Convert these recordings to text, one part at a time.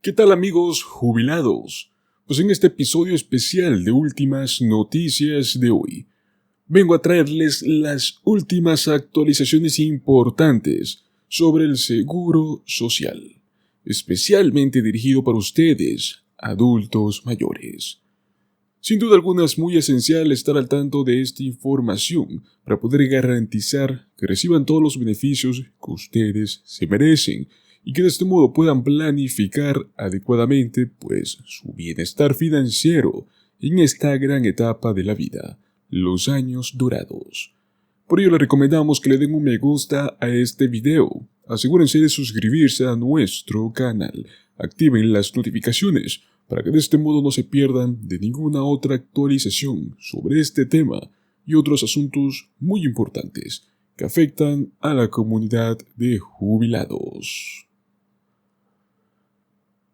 ¿Qué tal, amigos jubilados? Pues en este episodio especial de Últimas Noticias de hoy, vengo a traerles las últimas actualizaciones importantes sobre el seguro social, especialmente dirigido para ustedes, adultos mayores. Sin duda alguna es muy esencial estar al tanto de esta información para poder garantizar que reciban todos los beneficios que ustedes se merecen y que de este modo puedan planificar adecuadamente pues su bienestar financiero en esta gran etapa de la vida, los años dorados. Por ello les recomendamos que le den un me gusta a este video, asegúrense de suscribirse a nuestro canal, activen las notificaciones para que de este modo no se pierdan de ninguna otra actualización sobre este tema y otros asuntos muy importantes que afectan a la comunidad de jubilados.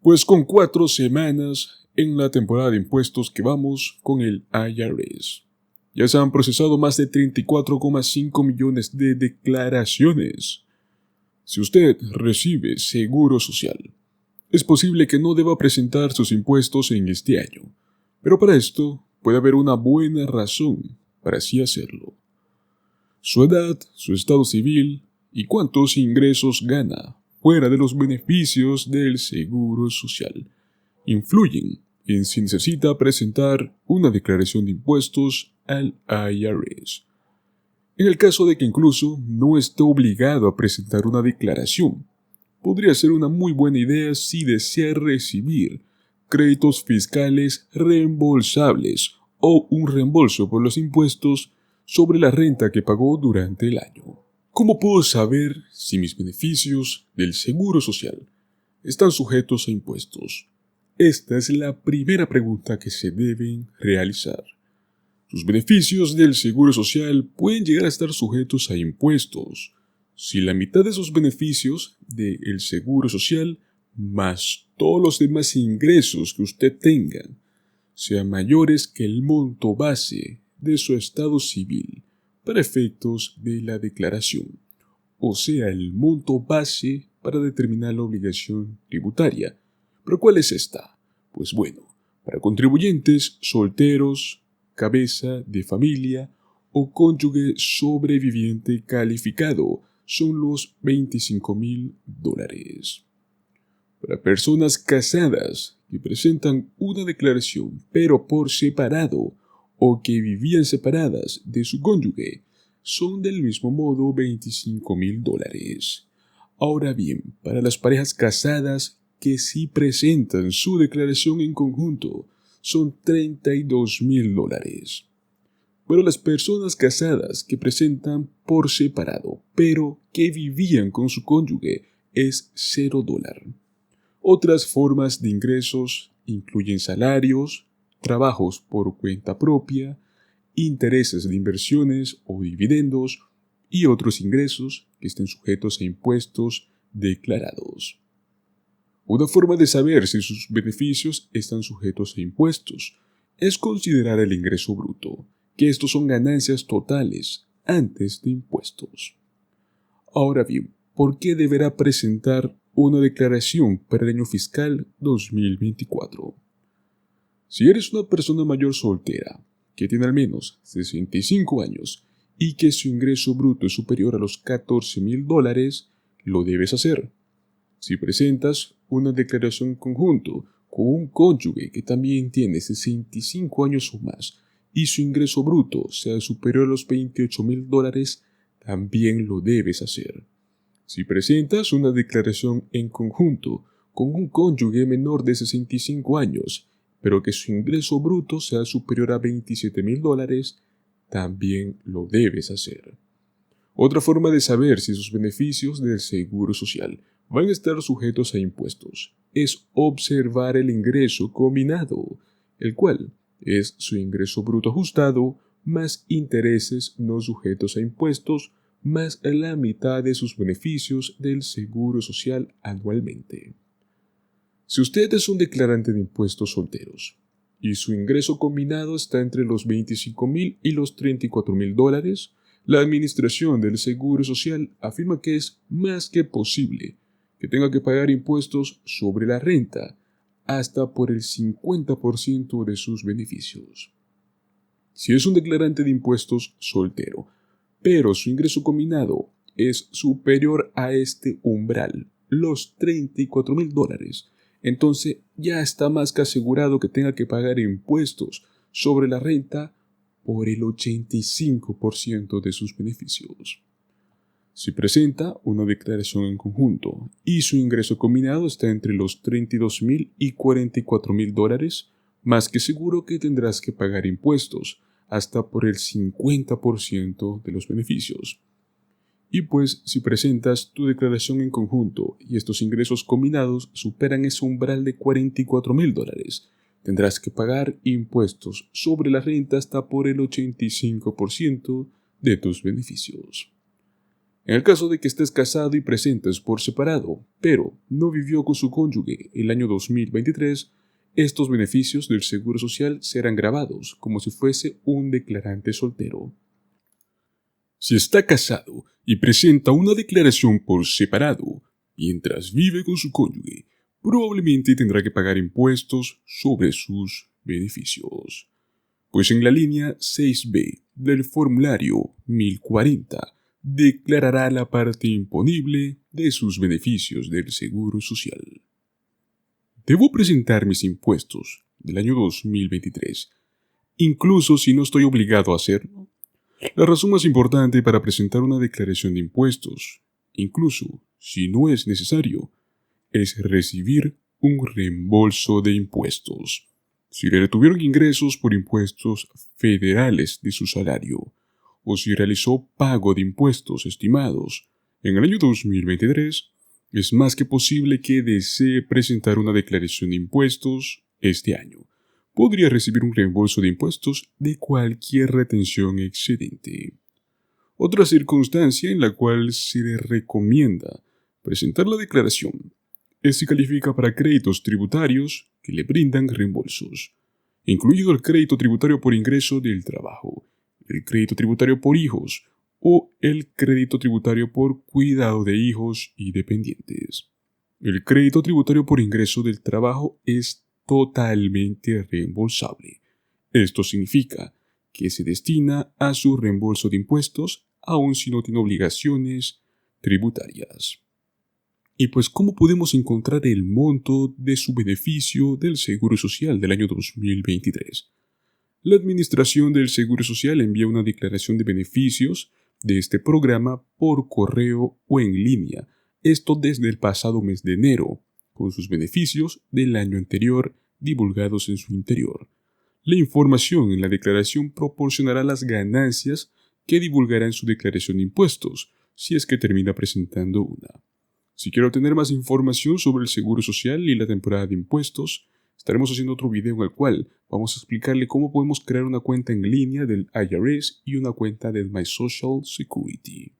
Pues con 4 semanas en la temporada de impuestos que vamos con el IRS, ya se han procesado más de 34,5 millones de declaraciones. Si usted recibe seguro social, es posible que no deba presentar sus impuestos en este año, pero para esto puede haber una buena razón para así hacerlo. Su edad, su estado civil y cuántos ingresos gana fuera de los beneficios del seguro social influyen en si necesita presentar una declaración de impuestos al IRS. En el caso de que incluso no esté obligado a presentar una declaración, podría ser una muy buena idea si desea recibir créditos fiscales reembolsables o un reembolso por los impuestos sobre la renta que pagó durante el año. ¿Cómo puedo saber si mis beneficios del seguro social están sujetos a impuestos? Esta es la primera pregunta que se deben realizar. Sus beneficios del seguro social pueden llegar a estar sujetos a impuestos si la mitad de sus beneficios del seguro social más todos los demás ingresos que usted tenga sean mayores que el monto base de su estado civil para efectos de la declaración, o sea, el monto base para determinar la obligación tributaria. ¿Pero cuál es esta? Pues bueno, para contribuyentes solteros, cabeza de familia o cónyuge sobreviviente calificado son los $25,000. Para personas casadas que presentan una declaración pero por separado o que vivían separadas de su cónyuge, son del mismo modo $25,000. Ahora bien, para las parejas casadas que sí presentan su declaración en conjunto, son $32,000. Pero las personas casadas que presentan por separado, pero que vivían con su cónyuge, es $0. Otras formas de ingresos incluyen salarios, trabajos por cuenta propia, intereses de inversiones o dividendos y otros ingresos que estén sujetos a impuestos declarados. Una forma de saber si sus beneficios están sujetos a impuestos es considerar el ingreso bruto, que estos son ganancias totales antes de impuestos. Ahora bien, ¿por qué deberá presentar una declaración para el año fiscal 2024? Si eres una persona mayor soltera, que tiene al menos 65 años y que su ingreso bruto es superior a los $14,000, lo debes hacer. Si presentas una declaración en conjunto con un cónyuge que también tiene 65 años o más y su ingreso bruto sea superior a los $28,000, también lo debes hacer. Si presentas una declaración en conjunto con un cónyuge menor de 65 años, pero que su ingreso bruto sea superior a $27,000, también lo debes hacer. Otra forma de saber si sus beneficios del seguro social van a estar sujetos a impuestos es observar el ingreso combinado, el cual es su ingreso bruto ajustado más intereses no sujetos a impuestos más la mitad de sus beneficios del seguro social anualmente. Si usted es un declarante de impuestos solteros y su ingreso combinado está entre los $25,000 y los $34,000, la Administración del Seguro Social afirma que es más que posible que tenga que pagar impuestos sobre la renta hasta por el 50% de sus beneficios. Si es un declarante de impuestos soltero, pero su ingreso combinado es superior a este umbral, los $34,000, entonces ya está más que asegurado que tenga que pagar impuestos sobre la renta por el 85% de sus beneficios. Si presenta una declaración en conjunto y su ingreso combinado está entre los $32,000 y $44,000, más que seguro que tendrás que pagar impuestos hasta por el 50% de los beneficios. Y pues si presentas tu declaración en conjunto y estos ingresos combinados superan ese umbral de $44,000, tendrás que pagar impuestos sobre la renta hasta por el 85% de tus beneficios. En el caso de que estés casado y presentes por separado, pero no vivió con su cónyuge el año 2023, estos beneficios del Seguro Social serán grabados como si fuese un declarante soltero. Si está casado y presenta una declaración por separado mientras vive con su cónyuge, probablemente tendrá que pagar impuestos sobre sus beneficios. Pues en la línea 6B del formulario 1040 declarará la parte imponible de sus beneficios del Seguro Social. Debo presentar mis impuestos del año 2023, incluso si no estoy obligado a hacerlo. La razón más importante para presentar una declaración de impuestos, incluso si no es necesario, es recibir un reembolso de impuestos. Si le retuvieron ingresos por impuestos federales de su salario, o si realizó pago de impuestos estimados en el año 2023, es más que posible que desee presentar una declaración de impuestos este año. Podría recibir un reembolso de impuestos de cualquier retención excedente. Otra circunstancia en la cual se le recomienda presentar la declaración es si califica para créditos tributarios que le brindan reembolsos, incluido el crédito tributario por ingreso del trabajo, el crédito tributario por hijos o el crédito tributario por cuidado de hijos y dependientes. El crédito tributario por ingreso del trabajo es totalmente reembolsable. Esto significa que se destina a su reembolso de impuestos aun si no tiene obligaciones tributarias. Y pues, ¿cómo podemos encontrar el monto de su beneficio del Seguro Social del año 2023? La Administración del Seguro Social envía una declaración de beneficios de este programa por correo o en línea, esto desde el pasado mes de enero, con sus beneficios del año anterior divulgados en su interior. La información en la declaración proporcionará las ganancias que divulgará en su declaración de impuestos, si es que termina presentando una. Si quiere obtener más información sobre el Seguro Social y la temporada de impuestos, estaremos haciendo otro video en el cual vamos a explicarle cómo podemos crear una cuenta en línea del IRS y una cuenta del My Social Security.